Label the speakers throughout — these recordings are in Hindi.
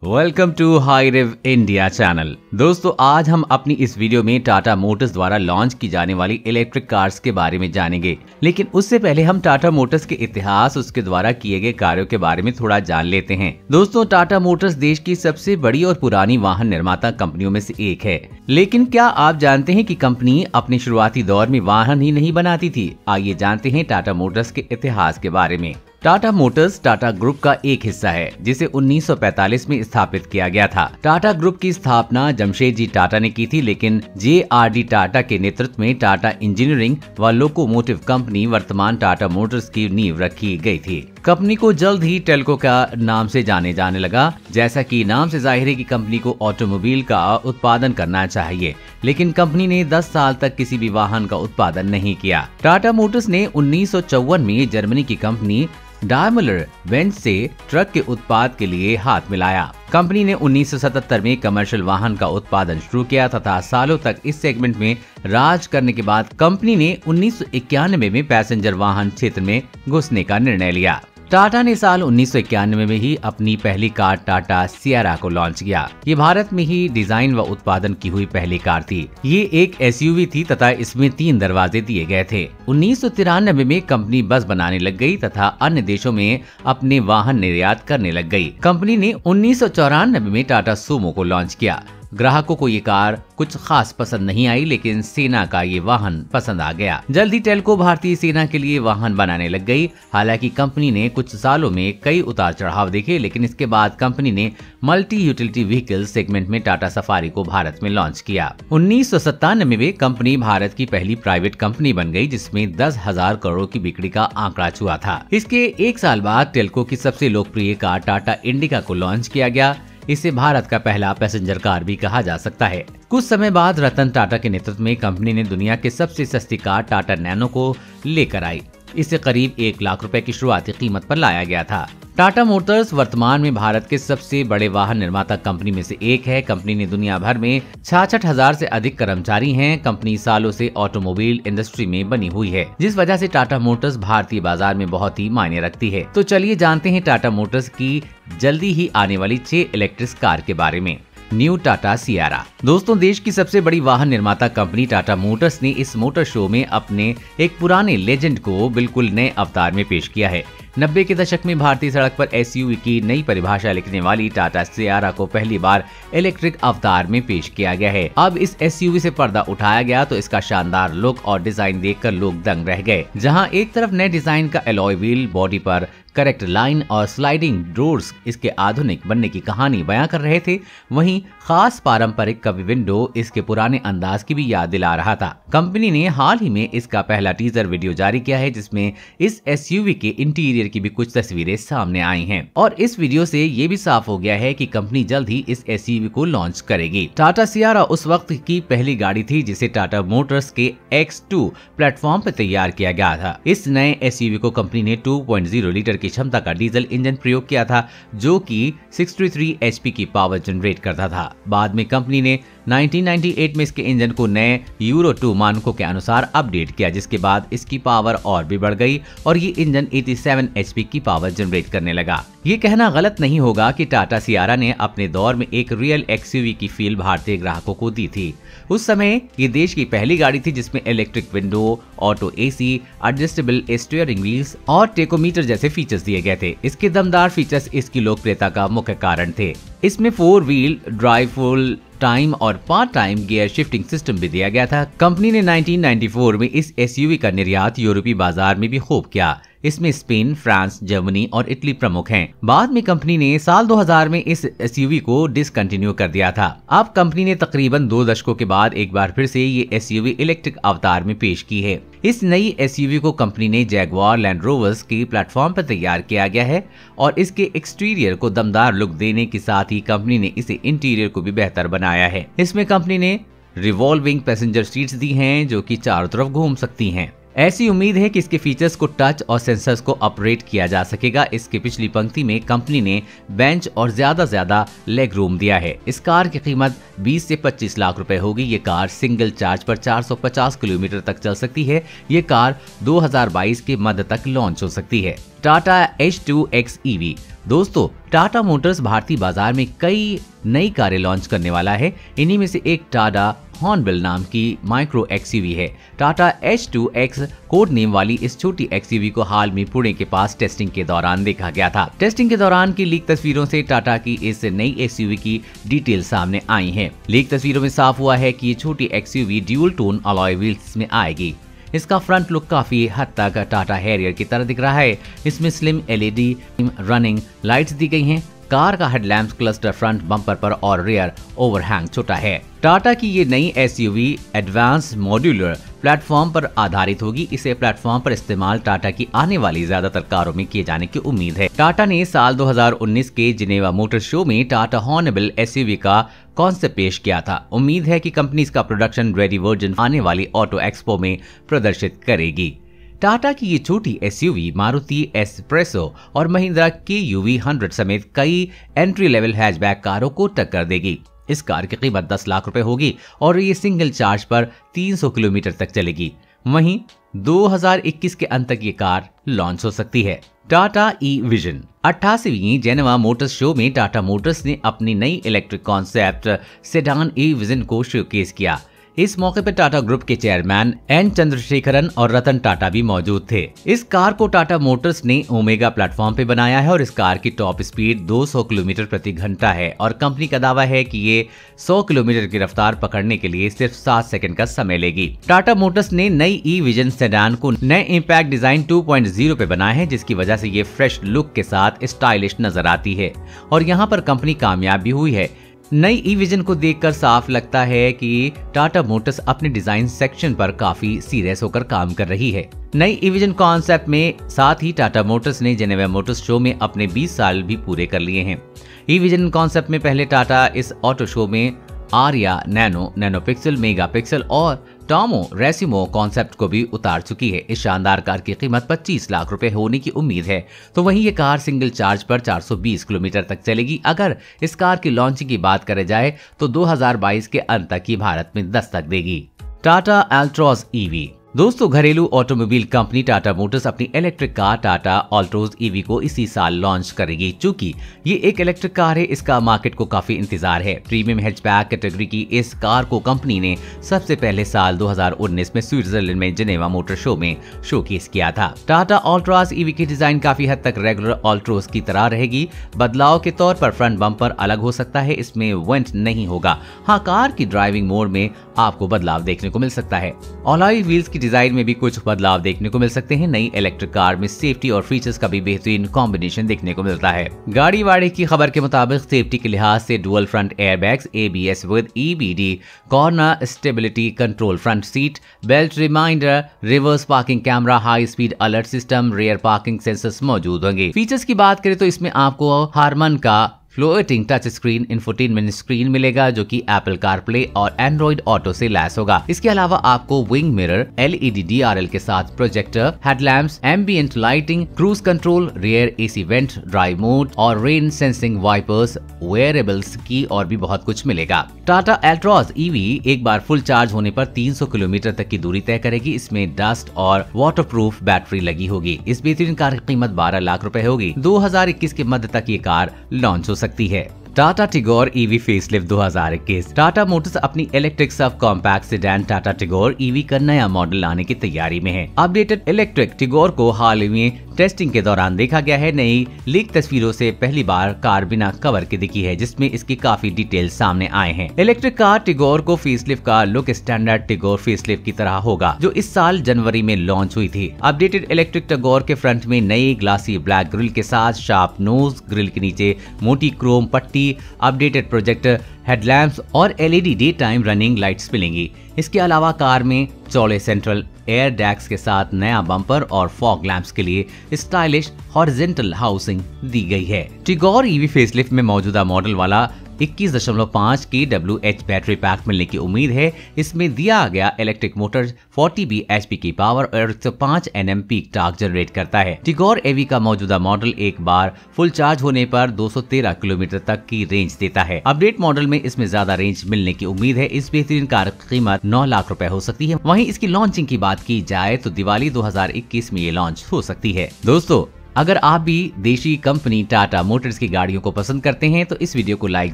Speaker 1: वेलकम टू हाईरिव इंडिया चैनल। दोस्तों, आज हम अपनी इस वीडियो में टाटा मोटर्स द्वारा लॉन्च की जाने वाली इलेक्ट्रिक कार्स के बारे में जानेंगे। लेकिन उससे पहले हम टाटा मोटर्स के इतिहास, उसके द्वारा किए गए कार्यों के बारे में थोड़ा जान लेते हैं। दोस्तों, टाटा मोटर्स देश की सबसे बड़ी और पुरानी वाहन निर्माता कंपनियों में से एक है। लेकिन क्या आप जानते हैं कि कंपनी अपने शुरुआती दौर में वाहन ही नहीं बनाती थी? आइए जानते हैं टाटा मोटर्स के इतिहास के बारे में। टाटा मोटर्स टाटा ग्रुप का एक हिस्सा है, जिसे 1945 में स्थापित किया गया था। टाटा ग्रुप की स्थापना जमशेदजी टाटा ने की थी, लेकिन JRD टाटा के नेतृत्व में टाटा इंजीनियरिंग व लोकोमोटिव कंपनी वर्तमान टाटा मोटर्स की नींव रखी गई थी। कंपनी को जल्द ही टेल्को का नाम से जाने जाने लगा। जैसा कि नाम से जाहिर है कि कंपनी को ऑटोमोबाइल का उत्पादन करना चाहिए, लेकिन कंपनी ने 10 साल तक किसी भी वाहन का उत्पादन नहीं किया। टाटा मोटर्स ने 1954 में जर्मनी की कंपनी डायमलर बेंज से ट्रक के उत्पाद के लिए हाथ मिलाया। कंपनी ने 1977 में कमर्शियल वाहन का उत्पादन शुरू किया तथा सालों तक इस सेगमेंट में राज करने के बाद कंपनी ने 1991 में पैसेंजर वाहन क्षेत्र में घुसने का निर्णय लिया। टाटा ने साल 1991 में ही अपनी पहली कार टाटा सियारा को लॉन्च किया। ये भारत में ही डिजाइन व उत्पादन की हुई पहली कार थी। ये एक SUV थी तथा इसमें 3 दरवाजे दिए गए थे। 1993 में कंपनी बस बनाने लग गई तथा अन्य देशों में अपने वाहन निर्यात करने लग गई। कंपनी ने 1994 में टाटा सूमो को लॉन्च किया। ग्राहकों को ये कार कुछ खास पसंद नहीं आई, लेकिन सेना का ये वाहन पसंद आ गया। जल्द ही टेल्को भारतीय सेना के लिए वाहन बनाने लग गई। हालांकि कंपनी ने कुछ सालों में कई उतार चढ़ाव देखे, लेकिन इसके बाद कंपनी ने मल्टी यूटिलिटी व्हीकल सेगमेंट में टाटा सफारी को भारत में लॉन्च किया। 1997 में कंपनी भारत की पहली प्राइवेट कंपनी बन गई, जिसमें 10,000 करोड़ की बिक्री का आंकड़ा छुआ था। इसके एक साल बाद टेल्को की सबसे लोकप्रिय कार टाटा इंडिका को लॉन्च किया गया। इसे भारत का पहला पैसेंजर कार भी कहा जा सकता है। कुछ समय बाद रतन टाटा के नेतृत्व में कंपनी ने दुनिया की सबसे सस्ती कार टाटा नैनो को लेकर आई। इसे करीब 1 लाख रुपए की शुरुआती कीमत पर लाया गया था। टाटा मोटर्स वर्तमान में भारत के सबसे बड़े वाहन निर्माता कंपनी में से एक है। कंपनी ने दुनिया भर में 66,000 से अधिक कर्मचारी हैं। कंपनी सालों से ऑटोमोबाइल इंडस्ट्री में बनी हुई है, जिस वजह से टाटा मोटर्स भारतीय बाजार में बहुत ही मायने रखती है। तो चलिए जानते हैं टाटा मोटर्स की जल्दी ही आने वाली 6 इलेक्ट्रिक कार के बारे में। New Tata Sierra. दोस्तों, देश की सबसे बड़ी वाहन निर्माता कंपनी टाटा मोटर्स ने इस मोटर शो में अपने एक पुराने लेजेंड को बिल्कुल नए अवतार में पेश किया है। 90 के दशक में भारतीय सड़क पर SUV की नई परिभाषा लिखने वाली टाटा सियारा को पहली बार इलेक्ट्रिक अवतार में पेश किया गया है। अब इस SUV से पर्दा उठाया गया तो इसका शानदार लुक और डिजाइन देखकर लोग दंग रह गए। जहां एक तरफ नए डिजाइन का एलॉय व्हील, बॉडी पर करेक्ट लाइन और स्लाइडिंग डोर्स इसके आधुनिक बनने की कहानी बयां कर रहे थे, वहीं खास पारंपरिक कवि विंडो इसके पुराने अंदाज की भी याद दिला रहा था। कंपनी ने हाल ही में इसका पहला टीजर वीडियो जारी किया है, जिसमें इस SUV के इंटीरियर की भी कुछ तस्वीरें सामने आई हैं और इस वीडियो से ये भी साफ हो गया है कि कंपनी जल्द ही इस SUV को लॉन्च करेगी। टाटा सियारा उस वक्त की पहली गाड़ी थी जिसे टाटा मोटर्स के X2 प्लेटफॉर्म पर तैयार किया गया था। इस नए SUV को कंपनी ने 2.0 लीटर की क्षमता का डीजल इंजन प्रयोग किया था, जो कि 63 HP की पावर जनरेट करता था। बाद में कंपनी ने 1998 में इसके इंजन को नए यूरो 2 मानकों के अनुसार अपडेट किया, जिसके बाद इसकी पावर और भी बढ़ गई और ये इंजन 87 HP की पावर जनरेट करने लगा। ये कहना गलत नहीं होगा कि टाटा सियारा ने अपने दौर में एक रियल XUV की फील भारतीय ग्राहकों को दी थी। उस समय ये देश की पहली गाड़ी थी जिसमें electric window, auto AC, adjustable steering wheels और टेकोमीटर जैसे फीचर्स दिए गए थे। इसके दमदार फीचर्स इसकी लोकप्रियता का मुख्य कारण थे। इसमें 4 व्हील ड्राइव, फुल टाइम और part time gear shifting system भी दिया गया था। कंपनी ने 1994 में इस SUV का निर्यात यूरोपीय बाजार में भी खूब किया। इसमें स्पेन, फ्रांस, जर्मनी और इटली प्रमुख हैं। बाद में कंपनी ने साल 2000 में इस SUV को डिसकंटिन्यू कर दिया था। अब कंपनी ने तकरीबन 2 दशकों के बाद एक बार फिर से ये SUV इलेक्ट्रिक अवतार में पेश की है। इस नई SUV को कंपनी ने जैगुआर लैंड रोवर्स की प्लेटफॉर्म पर तैयार किया गया है और इसके एक्सटीरियर को दमदार लुक देने के साथ ही कंपनी ने इसे इंटीरियर को भी बेहतर बनाया है। इसमें कंपनी ने रिवॉल्विंग पैसेंजर सीट्स दी हैं, जो कि चारों तरफ घूम सकती हैं। ऐसी उम्मीद है कि इसके फीचर्स को टच और सेंसर्स को अपग्रेड किया जा सकेगा। इसके पिछली पंक्ति में कंपनी ने बेंच और ज्यादा लेग रूम दिया है। इस कार की कीमत 20 से 25 लाख रुपए होगी। ये कार सिंगल चार्ज पर 450 किलोमीटर तक चल सकती है। ये कार 2022 के मध्य तक लॉन्च हो सकती है। Tata H2X EV। दोस्तों, टाटा मोटर्स भारतीय बाजार में कई नई कारें लॉन्च करने वाला है। इन्हीं में से एक टाटा हॉर्नबिल नाम की माइक्रो XUV है। टाटा H2X कोड नेम वाली इस छोटी XUV को हाल में पुणे के पास टेस्टिंग के दौरान देखा गया था। टेस्टिंग के दौरान की लीक तस्वीरों से टाटा की इस नई XUV की डिटेल सामने आई हैं। लीक तस्वीरों में साफ हुआ है कि ये छोटी XUV dual tone alloy wheels में आएगी। इसका फ्रंट लुक काफी हद तक टाटा हैरियर की तरह दिख रहा है। इसमें स्लिम LED रनिंग लाइट्स दी गई हैं। कार का हेडलैम्प क्लस्टर फ्रंट बम्पर पर और रियर ओवरहैंग छोटा है। टाटा की ये नई SUV एडवांस मॉड्यूलर प्लेटफॉर्म पर आधारित होगी। इसे प्लेटफॉर्म पर इस्तेमाल टाटा की आने वाली ज्यादातर कारों में किए जाने की उम्मीद है। टाटा ने साल 2019 के जिनेवा मोटर शो में टाटा हॉर्नबिल SUV का कॉन्सेप्ट पेश किया था। उम्मीद है कि कंपनी इसका प्रोडक्शन रेडी वर्जन आने वाली ऑटो एक्सपो में प्रदर्शित करेगी। टाटा की ये छोटी SUV मारुति एस्प्रेसो और महिंद्रा KUV 100 समेत कई एंट्री लेवल हैचबैक कारों को टक्कर देगी। इस कार की कीमत 10 लाख रुपए होगी और ये सिंगल चार्ज पर 300 किलोमीटर तक चलेगी। वहीं 2021 के अंत तक ये कार लॉन्च हो सकती है। टाटा E-विजन। 88वीं जेनेवा मोटर्स शो में टाटा मोटर्स ने अपनी नई इलेक्ट्रिक कॉन्सेप्ट सेडान E-विजन को शोकेस किया। इस मौके पर टाटा ग्रुप के चेयरमैन N चंद्रशेखरन और रतन टाटा भी मौजूद थे। इस कार को टाटा मोटर्स ने ओमेगा प्लेटफॉर्म पे बनाया है और इस कार की टॉप स्पीड 200 किलोमीटर प्रति घंटा है और कंपनी का दावा है कि ये 100 किलोमीटर की रफ्तार पकड़ने के लिए सिर्फ 7 सेकंड का समय लेगी। टाटा मोटर्स ने नई E-विजन सेडान को नए इंपैक्ट डिजाइन 2.0 पे बनाया है, जिसकी वजह से ये फ्रेश लुक के साथ स्टाइलिश नजर आती है और यहाँ पर कंपनी कामयाब भी हुई है। नई E-विजन को देखकर साफ लगता है कि टाटा मोटर्स अपने डिजाइन सेक्शन पर काफी सीरियस होकर काम कर रही है। नई E-विजन कॉन्सेप्ट में साथ ही टाटा मोटर्स ने जेनेवा मोटर्स शो में अपने 20 साल भी पूरे कर लिए हैं। E-विजन कॉन्सेप्ट में पहले टाटा इस ऑटो शो में Arya, nano pixel, mega pixel और टॉमो रेसिमो कॉन्सेप्ट को भी उतार चुकी है। इस शानदार कार की कीमत 25 लाख रुपए होने की उम्मीद है। तो वहीं ये कार सिंगल चार्ज पर 420 किलोमीटर तक चलेगी। अगर इस कार की लॉन्चिंग की बात करें जाए तो 2022 के अंत तक ही भारत में दस्तक देगी। टाटा अल्ट्रॉज EV। दोस्तों, घरेलू ऑटोमोबाइल कंपनी टाटा मोटर्स अपनी electric car Tata Altroz EV को इसी साल लॉन्च करेगी। चूंकि ये एक इलेक्ट्रिक कार है, इसका मार्केट को काफी इंतजार है। प्रीमियम हैचबैक कैटेगरी की इस कार को कंपनी ने सबसे पहले साल 2019 में स्विट्जरलैंड में जिनेवा मोटर शो में शोकेस किया था। टाटा अल्ट्रोज EV की डिजाइन काफी हद तक रेगुलर अल्ट्रोज की तरह रहेगी। बदलाव के तौर पर फ्रंट बम्पर अलग हो सकता है, इसमें वेंट नहीं होगा। हाँ, कार की ड्राइविंग मोड में आपको बदलाव देखने को मिल सकता है। अलॉय व्हील्स की डिजाइन में भी कुछ बदलाव देखने को मिल सकते हैं। नई इलेक्ट्रिक कार में सेफ्टी और फीचर्स का भी बेहतरीन कॉम्बिनेशन देखने को मिलता है। गाड़ी वाड़े की खबर के मुताबिक सेफ्टी के लिहाज से dual front airbags, ABS with EBD, corner stability control, front seat belt reminder, reverse parking camera, high speed alert system, rear parking sensors मौजूद होंगे। फीचर्स की बात करें तो इसमें आपको हारमन का floating touch screen infotainment screen मिलेगा जो कि एप्पल कारप्ले और एंड्रॉइड ऑटो से लैस होगा। इसके अलावा आपको विंग मिरर, LED DRL के साथ projector, headlamps, ambient lighting, cruise control, rear AC went, drive mode और रेन सेंसिंग वाइपर्स, वेयरेबल्स की और भी बहुत कुछ मिलेगा। टाटा अल्ट्रॉज EV एक बार फुल चार्ज होने पर 300 किलोमीटर तक की दूरी तय करेगी। इसमें डस्ट और वाटरप्रूफ बैटरी लगी होगी। इस बेहतरीन कार की कीमत 12 लाख रुपए होगी। 2021 के मध्य तक ये कार लॉन्च हो सकती है। Tata Tigor EV facelift 2021। Tata Motors अपनी electric sub compact sedan Tata Tigor EV का नया मॉडल लाने की तैयारी में है। अपडेटेड इलेक्ट्रिक टिगोर को हाल ही में टेस्टिंग के दौरान देखा गया है। नई लीक तस्वीरों से पहली बार कार बिना कवर के दिखी है, जिसमें इसकी काफी डिटेल्स सामने आए हैं। इलेक्ट्रिक कार टिगोर को फेसलिफ्ट का लुक स्टैंडर्ड टिगोर फेसलिफ्ट की तरह होगा, जो इस साल जनवरी में लॉन्च हुई थी। अपडेटेड इलेक्ट्रिक टिगोर के फ्रंट में नई ग्लासी ब्लैक ग्रिल के साथ शार्प नोज, ग्रिल के नीचे मोटी क्रोम पट्टी, अपडेटेड प्रोजेक्टर, हेडलैम्प्स और LED day time running lights मिलेंगी। इसके अलावा कार में चौड़े सेंट्रल एयर डैक्स के साथ नया बम्पर और फॉग लैंप्स के लिए स्टाइलिश हॉरिजॉन्टल हाउसिंग दी गई है। टिगोर EV फेसलिफ्ट में मौजूदा मॉडल वाला 21.5 kWh बैटरी पैक मिलने की उम्मीद है। इसमें दिया गया इलेक्ट्रिक मोटर 40 bhp की पावर और 105 Nm पीक टॉर्क जनरेट करता है। टिगोर एवी का मौजूदा मॉडल एक बार फुल चार्ज होने पर 213 किलोमीटर तक की रेंज देता है। अपडेट मॉडल में इसमें ज्यादा रेंज मिलने की उम्मीद है। इस बेहतरीन कार की कीमत 9 लाख रुपए हो सकती है। वहीं इसकी लॉन्चिंग की बात की जाए तो दिवाली 2021 में ये लॉन्च हो सकती है। दोस्तों, अगर आप भी देशी कंपनी टाटा मोटर्स की गाड़ियों को पसंद करते हैं तो इस वीडियो को लाइक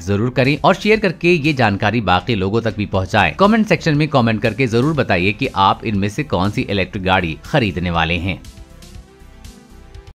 Speaker 1: जरूर करें और शेयर करके ये जानकारी बाकी लोगों तक भी पहुंचाएं। कमेंट सेक्शन में कमेंट करके जरूर बताइए कि आप इनमें से कौन सी इलेक्ट्रिक गाड़ी खरीदने वाले हैं।